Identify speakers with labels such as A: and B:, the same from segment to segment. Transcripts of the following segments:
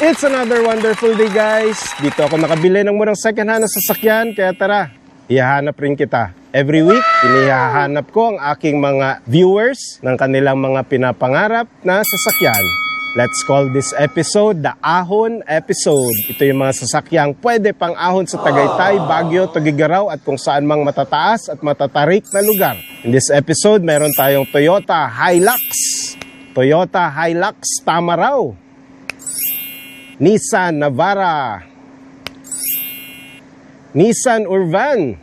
A: It's another wonderful day, guys. Dito ako nakabili ng murang second hand na sasakyan, kaya tara, ihahanap rin kita. Every week, inihahanap ko ang aking mga viewers ng kanilang mga pinapangarap na sasakyan. Let's call this episode the Ahon Episode. Ito yung mga sasakyang pwede pang ahon sa Tagaytay, Baguio, Tugigaraw at kung saan mang matataas at matatarik na lugar. In this episode, meron tayong Toyota Hilux. Toyota Hilux Tamaraw. Nissan Navara, Nissan Urvan.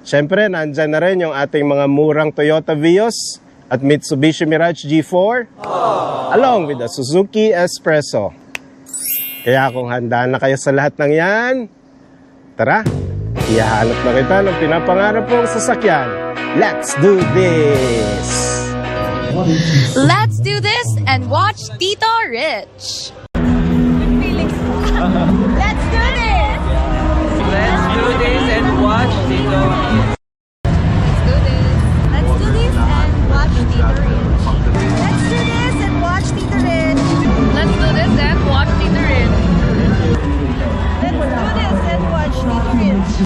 A: Siyempre, nandyan na rin yung ating mga murang Toyota Vios at Mitsubishi Mirage G4, along with the Suzuki Espresso. Kaya kung handaan na kayo sa lahat ng yan, tara, ihahanap na kita ng pinapangarap mong sasakyan. Let's do this!
B: Let's do this and watch Tito Rich. Let's do this.
C: Let's do this and watch Tito Rich.
B: Let's do this and watch Tito Rich. Let's do this and watch Tito Rich. Let's do this and watch Tito Rich. Let's do this and watch Tito Rich.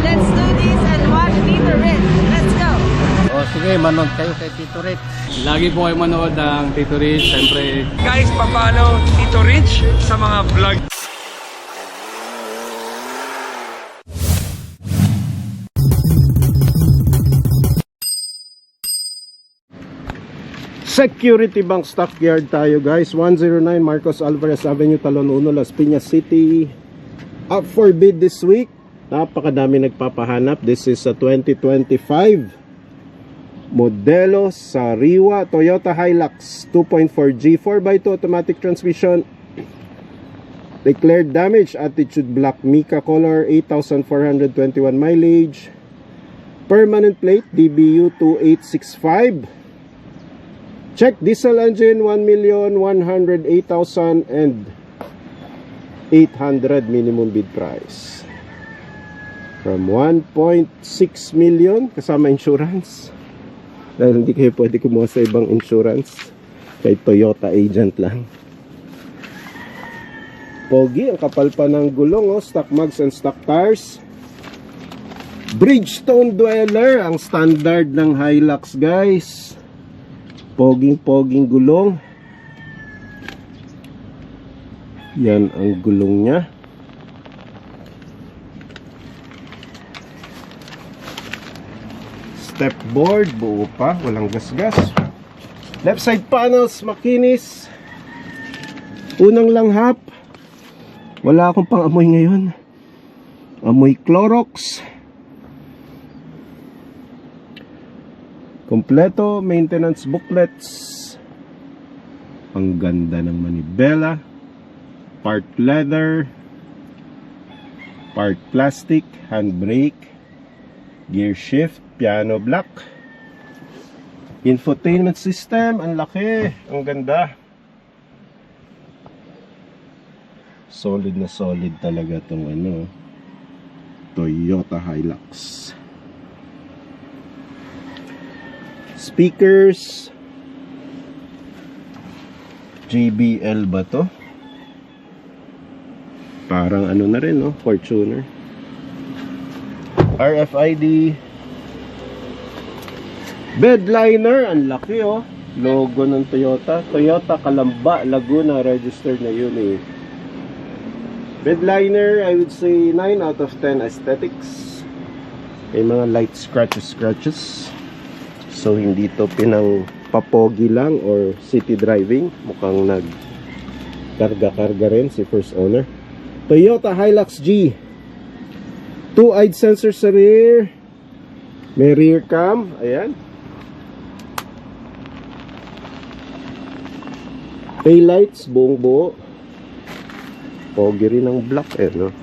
B: Let's do this and watch Tito Rich. Let's go.
D: O sige, manood kayo kay Tito Rich.
E: Lagi po kayo manood ng Tito Rich, siyempre.
C: Guys, papalo Tito Rich sa mga vlog.
A: Security Bank Stockyard tayo, guys. 109 Marcos Alvarez Avenue, Talon 1, Las Piñas City. Up for bid this week. Napakadami nagpapahanap. This is a 2025 modelo Sariwa Toyota Hilux 2.4G 4x2 automatic transmission. Declared damage, attitude black, mica color, 8,421 mileage. Permanent plate, DBU 2865. Check diesel engine, 1,108,800 minimum bid price. From 1.6 million kasama insurance. Dahil hindi kayo pwede kumuha sa ibang insurance. Kay Toyota agent lang. Pogi, ang kapal pa ng gulong, oh. Stock mugs and stock tires. Bridgestone Dweller, ang standard ng Hilux, guys. Poging gulong. Yan ang gulong niya. Step board, buo pa, walang gasgas. Left side panels, makinis. Unang langhap. Wala akong pang amoy ngayon. Amoy Clorox. Kompleto maintenance booklets. Ang ganda ng manibela. Part leather, part plastic, handbrake, gear shift, piano black. Infotainment system, ang laki, ang ganda. Solid na solid talaga tong ano, Toyota Hilux. Speakers, JBL ba to? Parang ano na rin, no? Fortuner. RFID. Bedliner, ang laki, oh. Logo ng Toyota. Toyota Calamba, Laguna registered na yun, eh. Bedliner, I would say 9 out of 10 aesthetics. May mga light scratches. So hindi to pinang papogi lang or city driving. Mukhang nag-karga rin si first owner. Toyota Hilux G. 2-eyed sensor sa rear. May rear cam. Ayan. Taillights, buong buo. Pogi rin ang black, eh, no?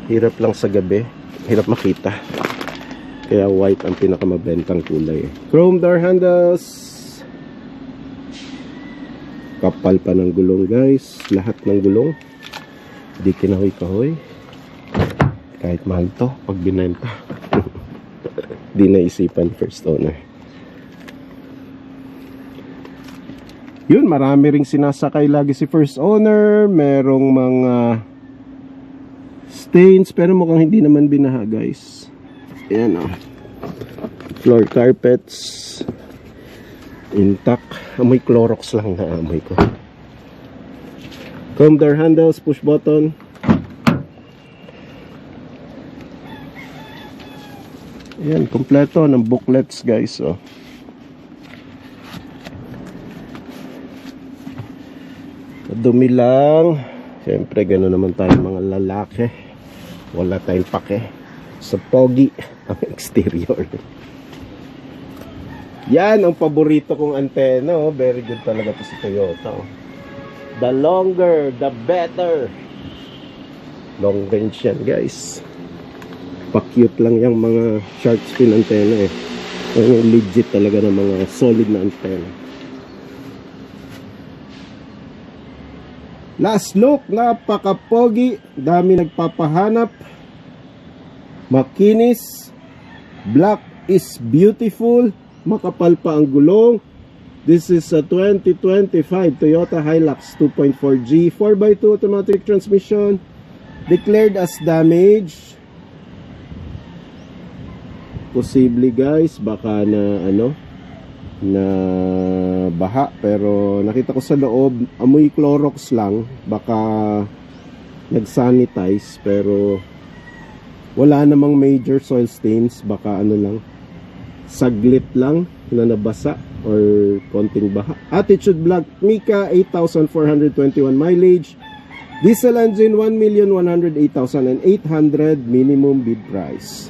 A: Hirap lang sa gabi. Hirap makita. Kaya white ang pinakamabentang kulay. Chrome door handles. Kapal pa ng gulong, guys. Lahat ng gulong. Di kinahoy-kahoy. Kahit mahal to pag binenta. Di naisipan first owner. Yun, marami ring sinasakay lagi si first owner. Merong mga stains, pero mukhang hindi naman binaha, guys. Ayan, oh. Floor carpets intact. Amoy Clorox lang na amoy ko. Chrome door handles, push button. Ayan, kompleto ng booklets, guys, oh. Dumi lang. Siyempre, gano'n naman tayo mga lalaki. Wala tayong pake sa pogi ang exterior. Yan ang paborito kong antena, oh. Very good talaga to si Toyota, oh. The longer, the better. Long range yan, guys. Pa-cute lang yung mga shark fin antena, eh. Yung legit talaga ng mga solid na antena. Last look, napaka-pogi. Dami nagpapahanap. Makinis. Black is beautiful. Makapal pa ang gulong. This is a 2025 Toyota Hilux 2.4G 4x2 automatic transmission. Declared as damaged. Posible, guys, baka na na baha, pero nakita ko sa loob amoy Clorox lang, baka nag-sanitize, pero wala namang major soil stains. Baka lang, saglit lang na nabasa or konting baha. Attitude Black Mica, 8,421 mileage, diesel engine, 1,108,800 minimum bid price.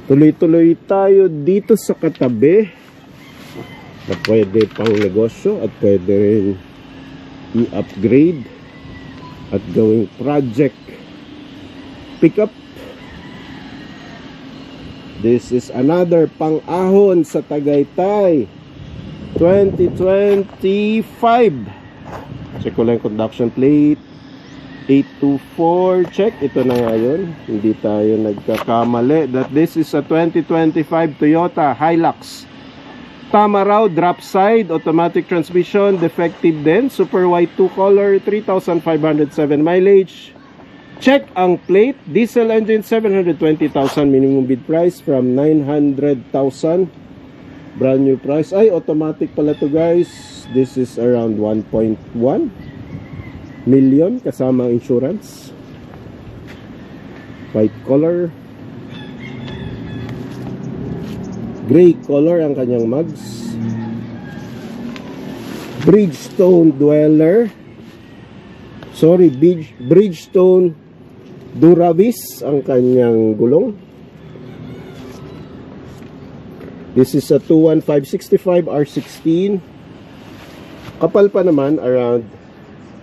A: Tuloy-tuloy tayo dito sa katabi na pwede pang negosyo at pwede rin i-upgrade at gawing project pickup. This is another pang-ahon sa Tagaytay 2025. Check ko lang conduction plate 824. Check, ito na nga yun. Hindi tayo nagkakamali that this is a 2025 Toyota Hilux. Tama raw, drop side, automatic transmission, defective din, super white 2 color, 3,507 mileage. Check ang plate, diesel engine, 720,000 minimum bid price from 900,000. Brand new price. Ay, automatic pala to, guys. This is around 1.1 million kasama insurance. White color. Gray color ang kanyang mugs. Bridgestone Dweller. Sorry, Bridgestone Duravis ang kanyang gulong. This is a 21565 R16. Kapal pa naman, around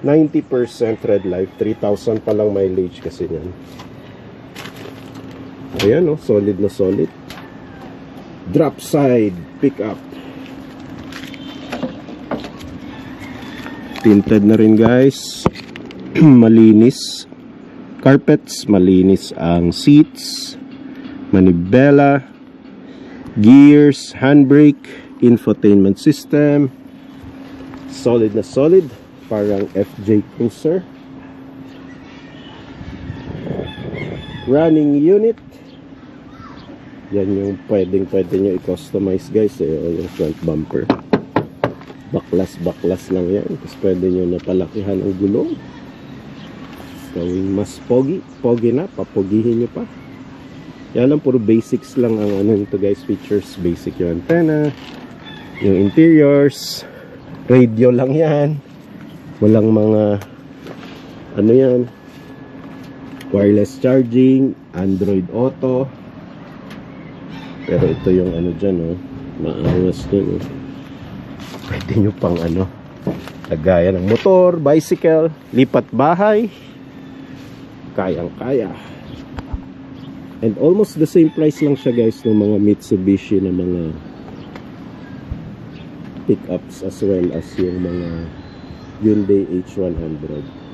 A: 90% red light. 3,000 pa lang mileage kasi yan. Ayan, oh, solid na solid. Drop side pickup. Tinted na rin, guys. Malinis carpets, malinis ang seats, manibela, gears, handbrake, infotainment system. Solid na solid, parang FJ Cruiser. Running unit. Yan yung pwede nyo i-customize, guys, eh. O yung front bumper, baklas lang yan. Tapos pwede nyo napalakihan ang gulong, gawing mas pogi na, papogihin nyo pa. Yan lang, puro basics lang ang ano nito, guys. Features, basic yung antenna, yung interiors, radio lang yan, walang mga ano yan, wireless charging, Android Auto. Pero ito yung ano dyan, oh, maangas din, oh. Pwede nyo pang ano, lagayan ng motor, bicycle, lipat bahay, kayang-kaya. And almost the same price lang siya, guys, ng mga Mitsubishi na mga pickups, as well as yung mga Hyundai H100.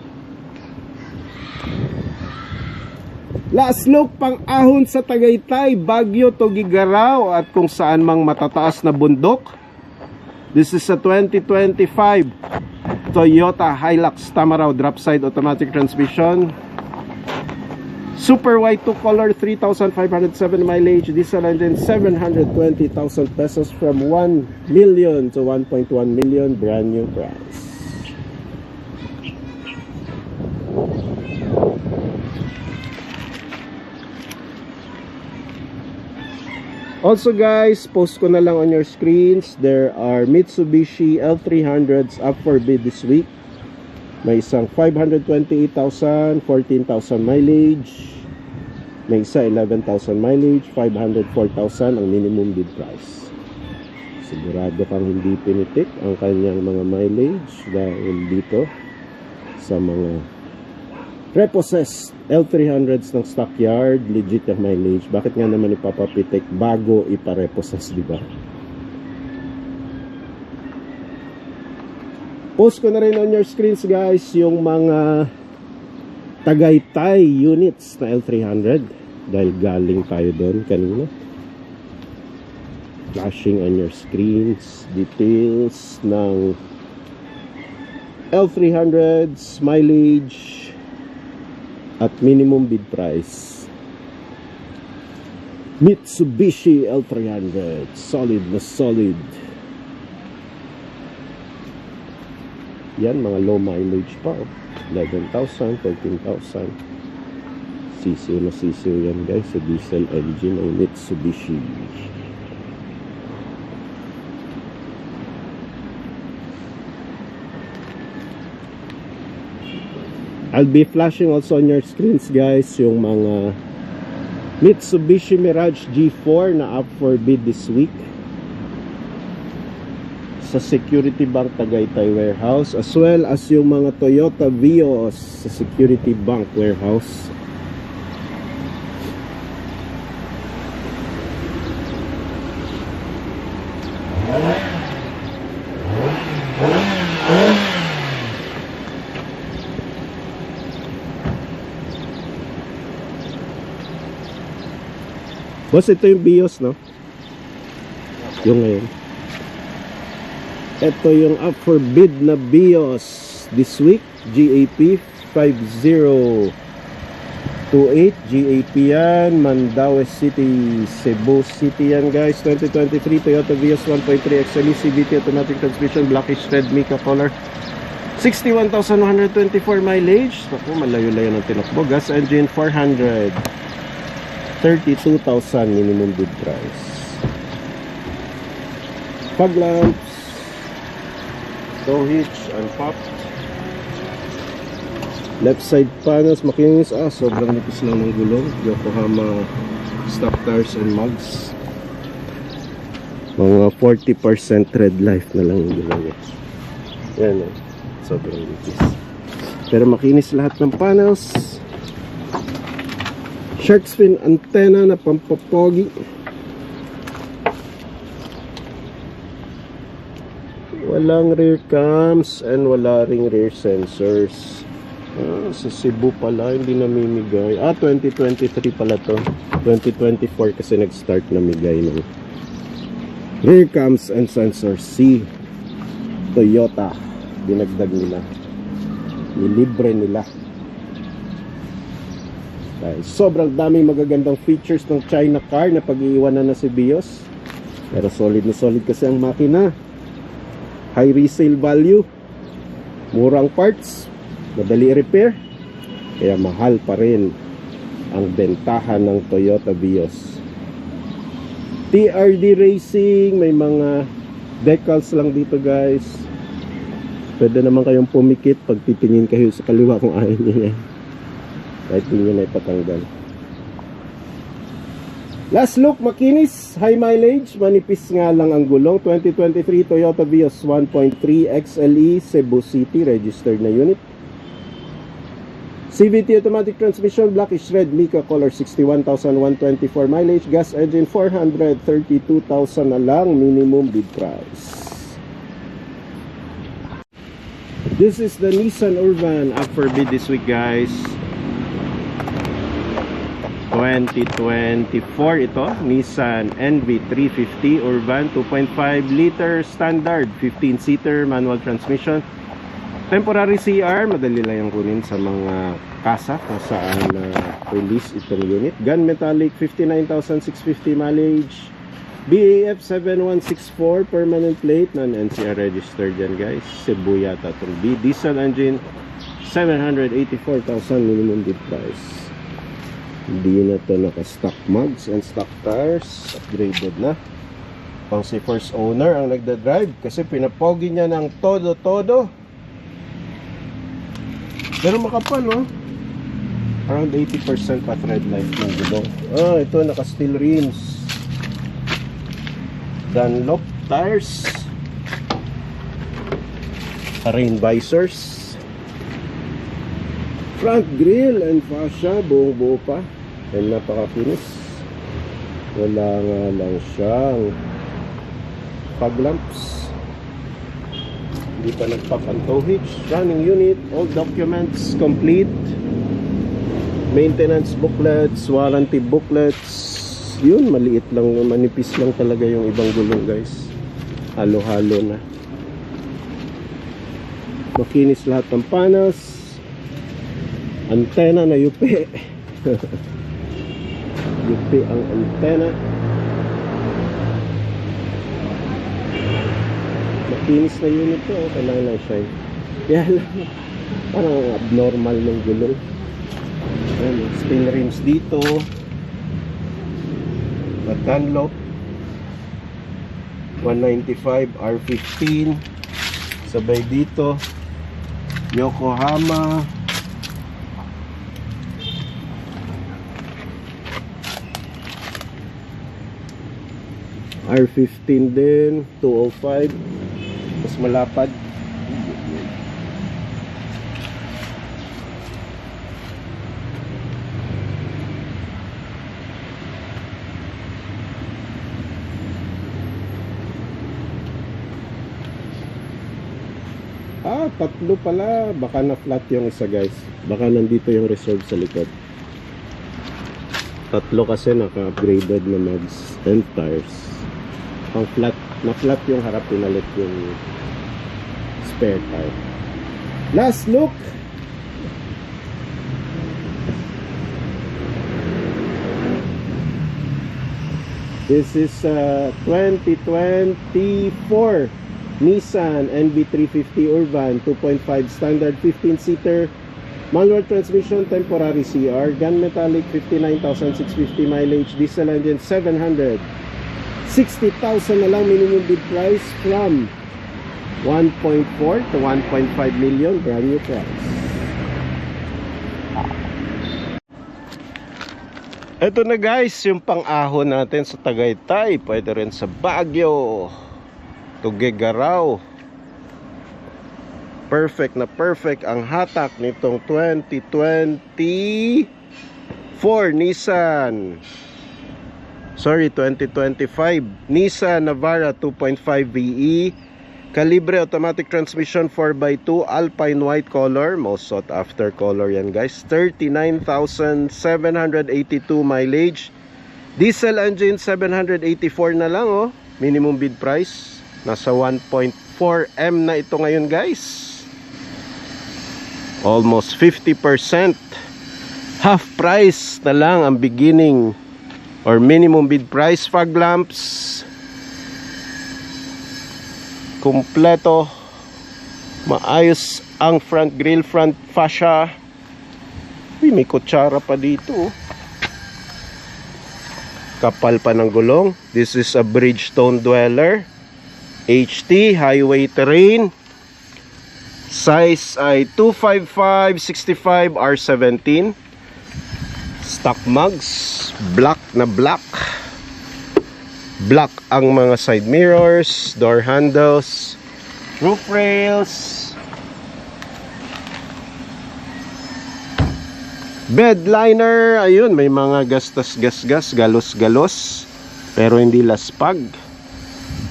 A: Last look, pang ahon sa Tagaytay, Baguio to Gigaraw at kung saan mang matataas na bundok. This is a 2025 Toyota Hilux Tamaraw drop side automatic transmission. Super white 2 color, 3,507 mileage, diesel engine, 720,000 pesos from 1 million to 1.1 million, brand new price. Also guys, post ko na lang on your screens, there are Mitsubishi L300s up for bid this week. May isang 528,000, 14,000 mileage. May isa 11,000 mileage, 504,000 ang minimum bid price. Sigurado kang hindi pinitik ang kanyang mga mileage dahil dito sa mga repossessed L300s ng stockyard, legit ang mileage. Bakit nga naman ipapapitik bago iparepossess, di ba? Post ko na rin on your screens guys yung mga Tagaytay units na L300 dahil galing tayo doon kanina. Flashing on your screens details ng L300s, mileage at minimum bid price. Mitsubishi L300, solid na solid. Yan, mga low mileage pa, 11,000, 13,000. Sisiw na sisiw yan guys, sa diesel engine ng Mitsubishi. I'll be flashing also on your screens guys yung mga Mitsubishi Mirage G4 na up for bid this week sa Security Bank Tagaytay warehouse, as well as yung mga Toyota Vios sa Security Bank warehouse. Boss, ito yung Vios, no? Yung ngayon. Ito yung up for bid na Vios this week, GAP 5028, GAP yan, Mandaue City, Cebu City yan guys. 2023 Toyota Vios 1.3 XLE CVT automatic transmission, blackish red Mica color, 61,124 mileage. Naku, malayo-layo ng tinakbo. Gas engine 400, 32,000 minimum bid price. Fog lamps, tow hitch unpopped, left side panels makinis. Sobrang nipis lang ng gulong. Yokohama stock tires and mugs. Mga 40% tread life na lang yung gulong niya. Yan sobrang nipis, pero makinis lahat ng panels. Shark fin antenna na pampapogi. Walang rear cams and wala ring rear sensors. Sa Cebu pala hindi namimigay. 2023 pala to. 2024 kasi nag-start namigay ng rear cams and sensors. Si Toyota, dinagdag nila, nilibre nila dahil sobrang daming magagandang features ng China car na pag-iiwanan na si Vios. Pero solid na solid kasi ang makina. High resale value, murang parts, madali repair, kaya mahal pa rin ang bentahan ng Toyota Vios. TRD Racing, may mga decals lang dito guys. Pwede naman kayong pumikit pag titingin kayo sa kaliwa kung ayaw nyo yan, kahit hindi nyo na ipatanggal. Last look, makinis, high mileage, manipis nga lang ang gulong. 2023 Toyota Vios 1.3 XLE, Cebu City, registered na unit. CVT automatic transmission, blackish red Mica color, 61,124 mileage. Gas engine 432,000 na lang, minimum bid price. This is the Nissan Urban up for bid this week guys. 2024 ito, Nissan NV350 Urban 2.5 liter standard 15-seater manual transmission. Temporary CR, madali lang yung kunin sa mga kasa kung saan release itong unit. Gun metallic, 59,650 mileage. BAF 7164 permanent plate, non-NCR registered yan guys. Cebu yata itong B. Diesel engine, 784,000 minimum bid price. Hindi na ito naka-stock mugs and stock tires. Upgraded na. Pang si first owner ang nagda-drive kasi pinapogi niya ng todo-todo. Pero makapal, no? Around 80% pa tread life ng gulong. Ito naka-steel rims. Dunlop tires. Rain visors. Front grille and fascia, buong-buo pa. And napaka-finish. Wala nga lang siyang fog lamps. Hindi pa nag-pop and towage. Running unit, all documents complete. Maintenance booklets, warranty booklets. Yun, maliit lang, manipis lang talaga yung ibang gulong guys. Halo-halo na. Makinis lahat ng panels. Antena na yupi. Yupi ang antena. Makinis na unit to, kailangan lang shine. Kaya lang, parang abnormal ng gulong. Ayan, steel rims dito. Dunlop 195 R15. Sabay dito Yokohama R15 din 205. Mas malapad. Tatlo pala. Baka na flat yung isa guys. Baka nandito yung reserve sa likod. Tatlo kasi naka-upgraded na mags and tires. Ang flat, na flat yung harap, pinalit yung spare tire. Last look. This is 2024 Nissan NV350 Urban 2.5 standard 15-seater manual transmission, temporary CR, gun metallic, 59,650 mileage, diesel engine, 760,000 na lang minimum bid price from 1.4 to 1.5 million brand new price. Ito na guys, yung pang-ahon natin sa Tagaytay, pwede rin sa Baguio, Tuguegarao. Perfect na perfect ang hatak nitong 2024 Nissan. Sorry, 2025 Nissan Navara 2.5 VE. Calibre automatic transmission 4x2 Alpine white color. Most sought after color yan guys. 39,782 mileage. Diesel engine 784 na lang oh. Minimum bid price. Nasa 1.4M na ito ngayon guys. Almost 50%. Half price na lang ang beginning or minimum bid price. Fog lamps. Kompleto. Maayos ang front grille, front fascia. Uy, may kutsara pa dito oh. Kapal pa ng gulong. This is a Bridgestone Dweller HT highway terrain. Size ay 255/65 R17. Stock mugs, black na black. Black ang mga side mirrors, door handles, roof rails, bed liner. Ayun, may mga gastas-gasgas, galos-galos, pero hindi laspag.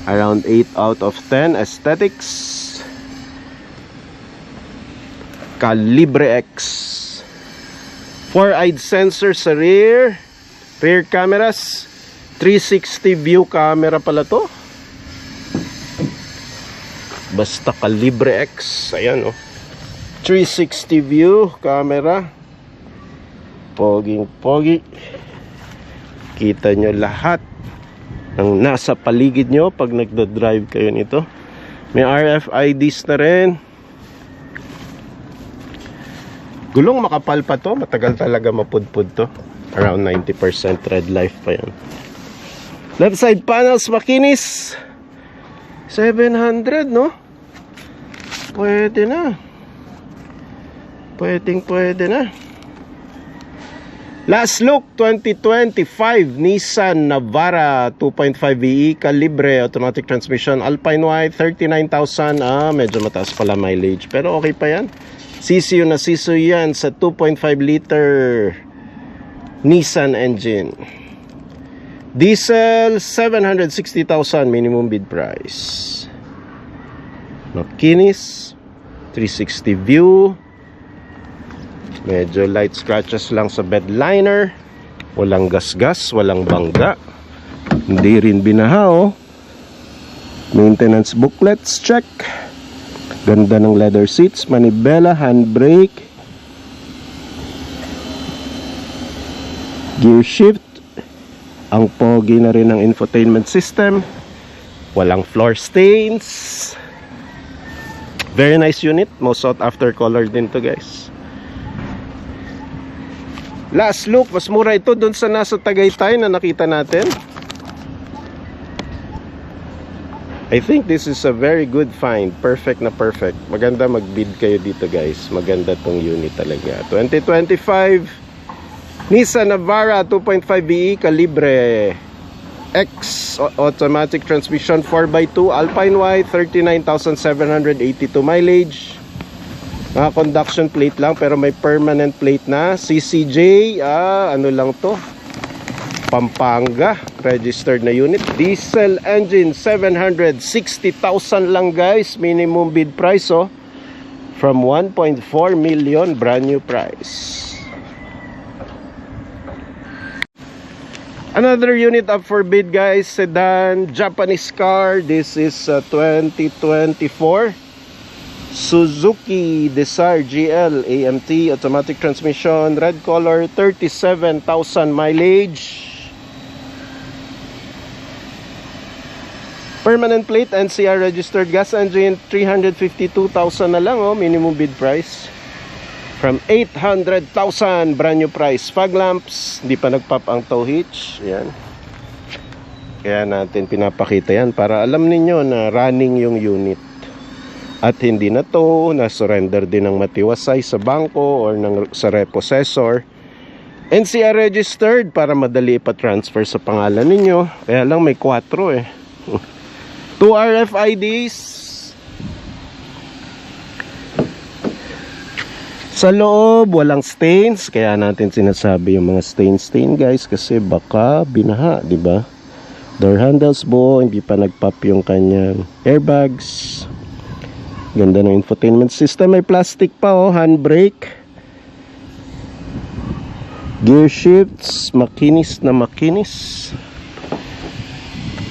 A: Around 8 out of 10 aesthetics. Calibre X. 4-eyed sensor sa rear. Rear cameras, 360 view camera pala to. Basta Calibre X. Ayan, oh. 360 view camera. Poging pogi. Kita nyo lahat ng nasa paligid nyo pag nagda-drive kayo nito. May RFIDs na rin. Gulong makapal pa to. Matagal talaga mapudpud to. Around 90% red life pa yan. Left side panels makinis. 700, no? Pwede na. Pwede na. Last look, 2025 Nissan Navara 2.5 VE Calibre automatic transmission, Alpine White, 39,000. Medyo mataas pala mileage, pero okay pa yan. CCU na CCU yan sa 2.5 liter Nissan engine. Diesel, 760,000 minimum bid price. Makinis, 360 view. Medyo light scratches lang sa bed liner. Walang gasgas, walang bangga. Hindi rin binaha, oh. Maintenance booklets, check. Ganda ng leather seats, manibela, handbrake. Gear shift. Ang pogi na rin ng infotainment system. Walang floor stains. Very nice unit. Most sought after color din to, guys. Last look, mas mura ito dun sa nasa Tagaytay na nakita natin. I think this is a very good find. Perfect na perfect. Maganda mag-bid kayo dito, guys. Maganda tong unit talaga. 2025 Nissan Navara 2.5 VE Calibre X automatic transmission 4x2 Alpine White, 39,782 mileage. Conduction plate lang pero may permanent plate na. CCJ, ano lang to, Pampanga registered na unit. Diesel engine, 760,000 lang, guys. Minimum bid price, oh, from 1.4 million, brand new price. Another unit up for bid, guys. Sedan, Japanese car. This is 2024 Suzuki Desire GL AMT automatic transmission, red color, 37,000 mileage. Permanent plate, NCR registered, gas engine, 352,000 na lang, oh, minimum bid price. From 800,000, brand new price. Fog lamps, hindi pa nagpop ang tow hitch. Yan. Kaya natin pinapakita yan para alam ninyo na running yung unit. At hindi na to na-surrender din ng matiwasay sa bangko or sa repossessor. NCR registered para madali pa-transfer sa pangalan ninyo. Kaya lang may 4 eh. 2 RFIDs. Sa loob, walang stains. Kaya natin sinasabi yung mga stain, guys, kasi baka binaha, di ba? Door handles buo, hindi pa nagpop yung kanyang airbags. Ganda ng infotainment system. May plastic pa, oh, handbrake. Gear shifts, makinis na makinis.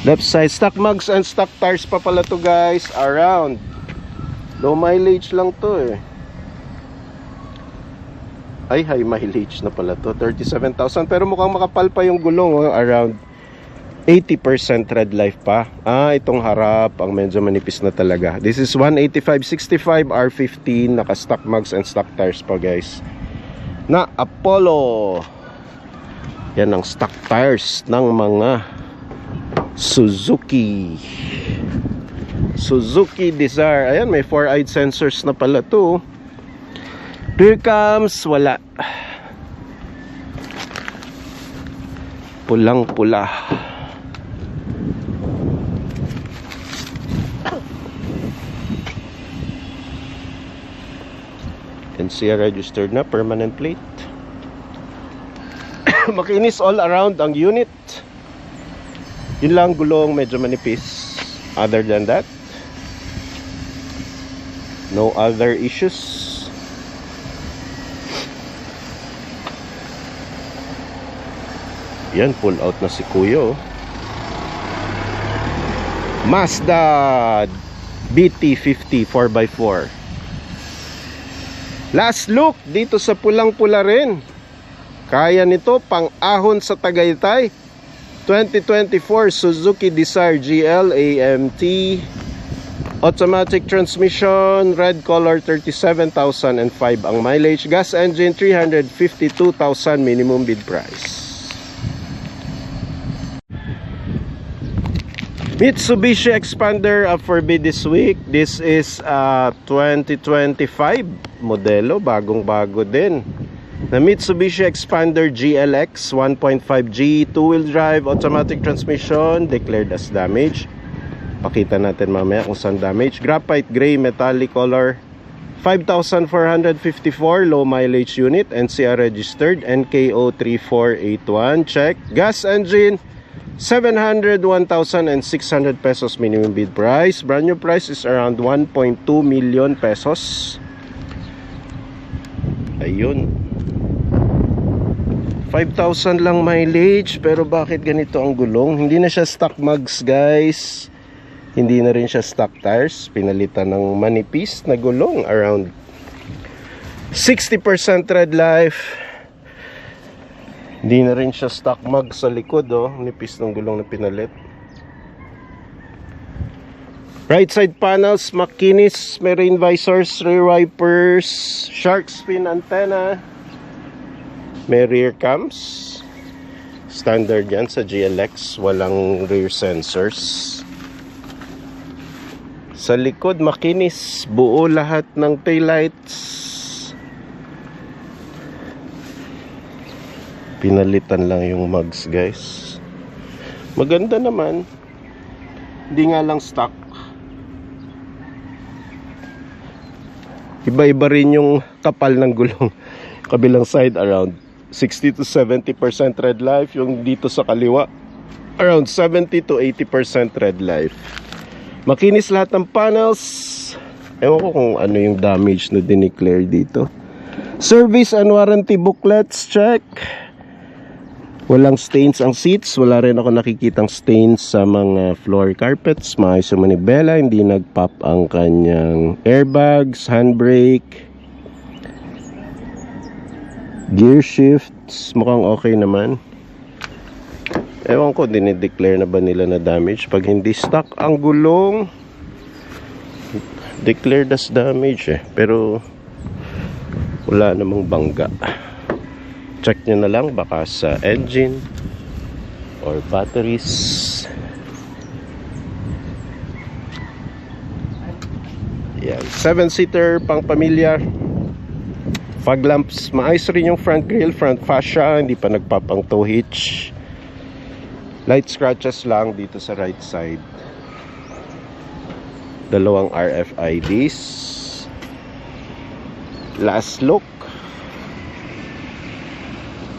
A: Left side, stock mugs and stock tires pa pala to, guys. Around. Low mileage lang to, eh. Ay, high mileage na pala to, 37,000. Pero mukhang makapal pa yung gulong, oh. Around 80% red life pa. Itong harap ang medyo manipis na talaga. This is 185/65 R15. Naka stock mugs and stock tires pa, guys, na Apollo. Yan ang stock tires ng mga Suzuki Desire. Ayan, may 4-eyed sensors na pala to. Rear cams, wala. Pulang pula. NCR registered na, permanent plate. Makinis all around ang unit. Yun lang, gulong medyo manipis. Other than that, no other issues. Yan, pull out na si Kuya, oh. Mazda BT50 4x4. Last look dito sa pulang-pula rin. Kaya nito pang ahon sa Tagaytay. 2024 Suzuki Desire GL AMT, automatic transmission, red color, 37,005 ang mileage, gas engine, 352,000 minimum bid price. Mitsubishi Expander up for bid this week. This is 2025 modelo, bagong-bago din. Na Mitsubishi Expander GLX 1.5G, two-wheel drive, automatic transmission, declared as damage. Pakita natin mamaya kung saan damage. Graphite gray metallic color, 5,454, low mileage unit, NCR registered, NKO 3481, check. Gas engine, 701,600 pesos minimum bid price. Brand new price is around 1.2 million pesos. Ayun, 5,000 lang mileage, pero bakit ganito ang gulong? Hindi na siya stock mugs, guys. Hindi na rin siya stock tires. Pinalitan ng manipis na gulong, around 60% tread life. Hindi na rin siya stock mug sa likod, oh. Nipis ng gulong na pinalit. Right side panels, makinis, may rain visors, rear wipers, shark fin antenna, may rear cams. Standard yan sa GLX, walang rear sensors. Sa likod, makinis, buo lahat ng taillights. Pinalitan lang yung mugs, guys. Maganda naman. Hindi nga lang stock. Iba-iba rin yung kapal ng gulong. Kabilang side around 60 to 70% tread life. Yung dito sa kaliwa around 70 to 80% tread life. Makinis lahat ng panels. Ewan ko kung ano yung damage na dineclare dito. Service and warranty booklets, check. Walang stains ang seats. Wala rin ako nakikitang stains sa mga floor carpets. Maayos yung manibela. Hindi nag-pop ang kanyang airbags, handbrake, gear shifts. Mukhang okay naman. Ewan ko, dinideclare na ba nila na damage? Pag hindi stock ang gulong, declared as damage eh. Pero wala namang bangga. Check nyo na lang baka sa engine or batteries. Yan, 7-seater pang pamilya. Fog lamps, maayos rin yung front grille, front fascia, hindi pa nagpop ang tow hitch. Light scratches lang dito sa right side. Dalawang RFIDs. Last look.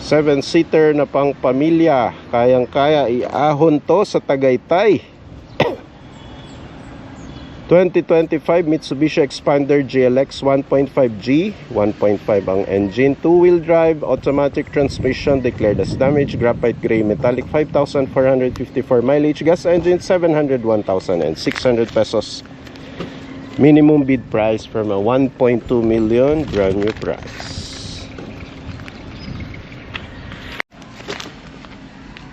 A: 7-seater na pang pamilya. Kayang-kaya iahon to sa Tagaytay. 2025 Mitsubishi Expander GLX 1.5G, 1.5 ang engine, two-wheel drive, automatic transmission, declared as damage, graphite gray metallic, 5,454 mileage, gas engine, 701,600 pesos. Minimum bid price from a 1.2 million, brand new price.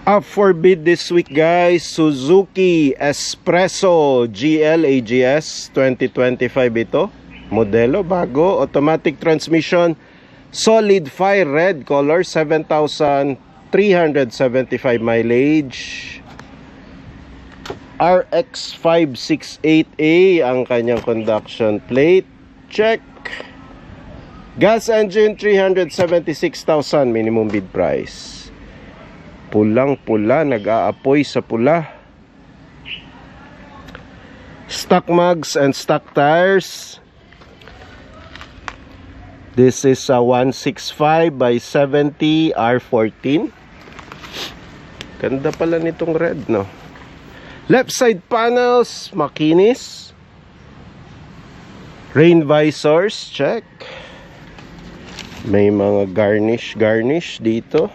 A: Up for bid this week, guys, Suzuki Espresso GL AGS 2025 ito. Modelo, bago, automatic transmission, solid fire red color, 7,375 mileage. RX 568A ang kanyang conduction plate. Check. Gas engine, 376,000 minimum bid price. Pulang-pula, nag-aapoy sa pula. Stock mugs and stock tires. This is a 165 by 70 R14. Ganda pala nitong red, no? Left side panels, makinis. Rain visors, check. May mga garnish dito.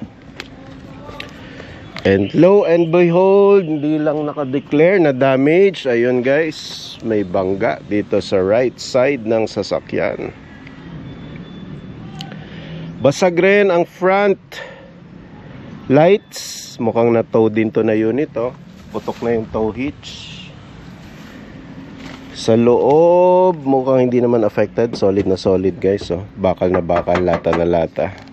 A: And lo and behold, hindi lang naka-declare na damage. Ayun guys, may bangga dito sa right side ng sasakyan. Basag rin ang front lights. Mukhang na-tow din to na unit, oh. Putok na yung tow hitch. Sa loob, mukhang hindi naman affected. Solid na solid guys, oh. Bakal na bakal, lata na lata.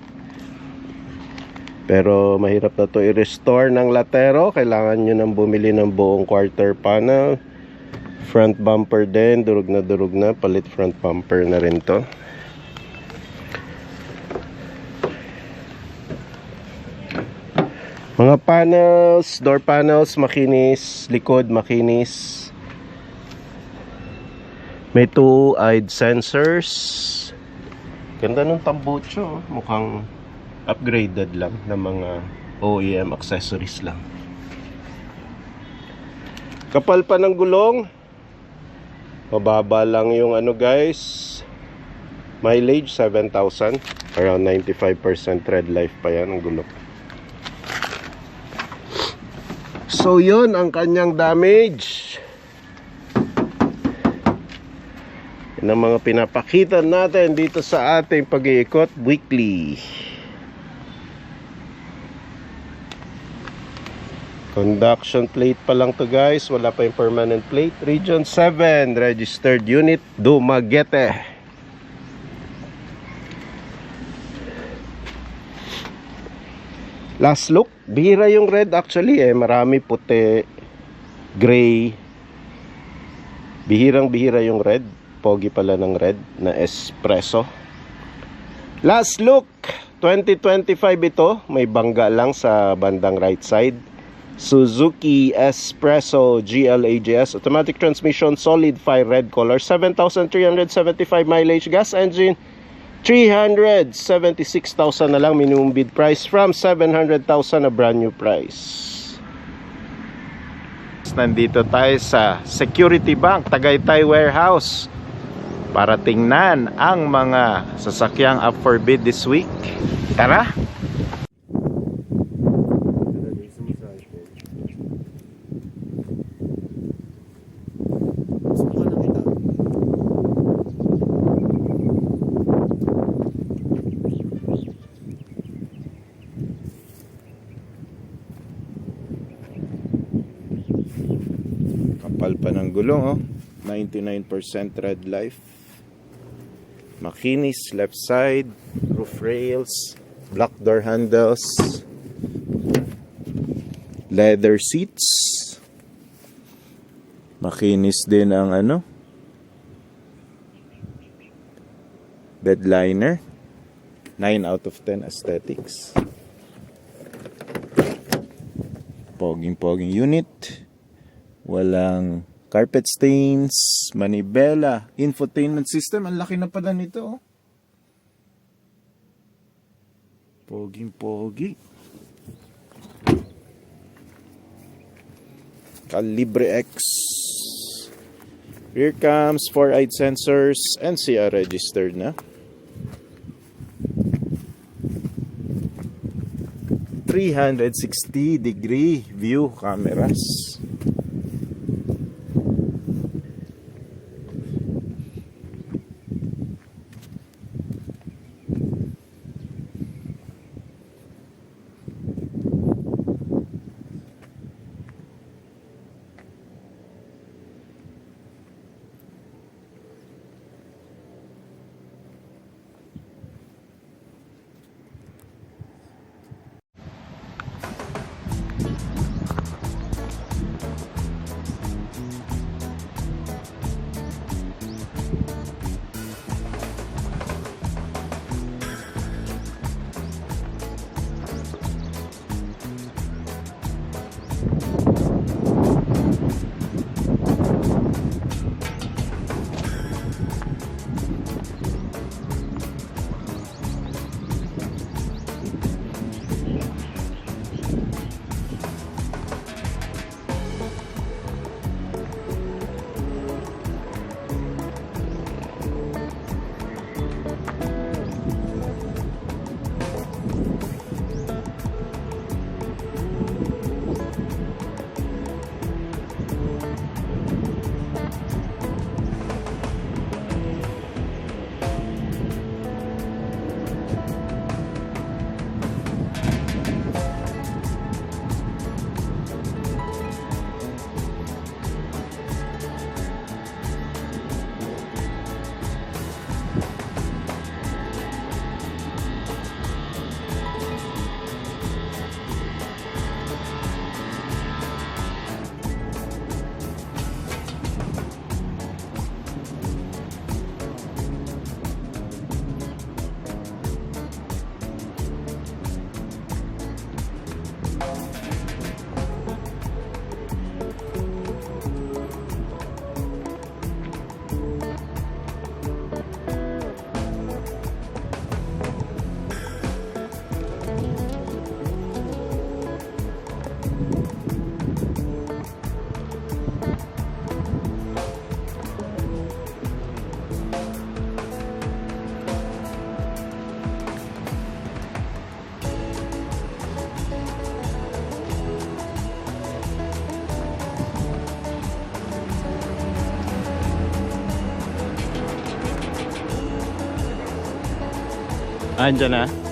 A: Pero mahirap na to i-restore ng latero. Kailangan nyo nang bumili ng buong quarter panel. Front bumper din, durog na. Palit front bumper na rin to. Mga panels, door panels, makinis. Likod, makinis. May 2-eyed sensors. Ganda ng tambucho. Mukhang upgraded lang ng mga OEM accessories lang. Kapal pa ng gulong. Mababa lang yung ano guys. Mileage 7,000. Around 95% tread life pa yan ang gulong. So yun ang kanyang damage. Yan ang mga pinapakita natin dito sa ating pag-iikot weekly. Conduction plate pa lang to guys. Wala pa yung permanent plate. Region 7 registered unit, Dumaguete. Last look, bihira yung red actually eh. Marami puti, gray. Bihirang bihira yung red. Pogi pala ng red na espresso. Last look, 2025 ito. May bangga lang sa bandang right side. Suzuki Espresso GLAGS automatic transmission, solid fire red color, 7,375 mileage, gas engine, 376,000 na lang minimum bid price from 700,000 na brand new price. Nandito tayo sa Security Bank Tagaytay Warehouse para tingnan ang mga sasakyang up for bid this week. Tara! Kapal pa ng gulong, oh. 99% tread life. Makinis left side, roof rails, black door handles, leather seats. Makinis din ang ano, bed liner. 9 out of 10 aesthetics. Poging unit. Walang carpet stains, manibela, infotainment system. Ang laki na pala nito, oh. Poging-pogi. Calibre X. Rear cams, 4-eyed sensors, NCR registered na. 360-degree view cameras. Andyan na.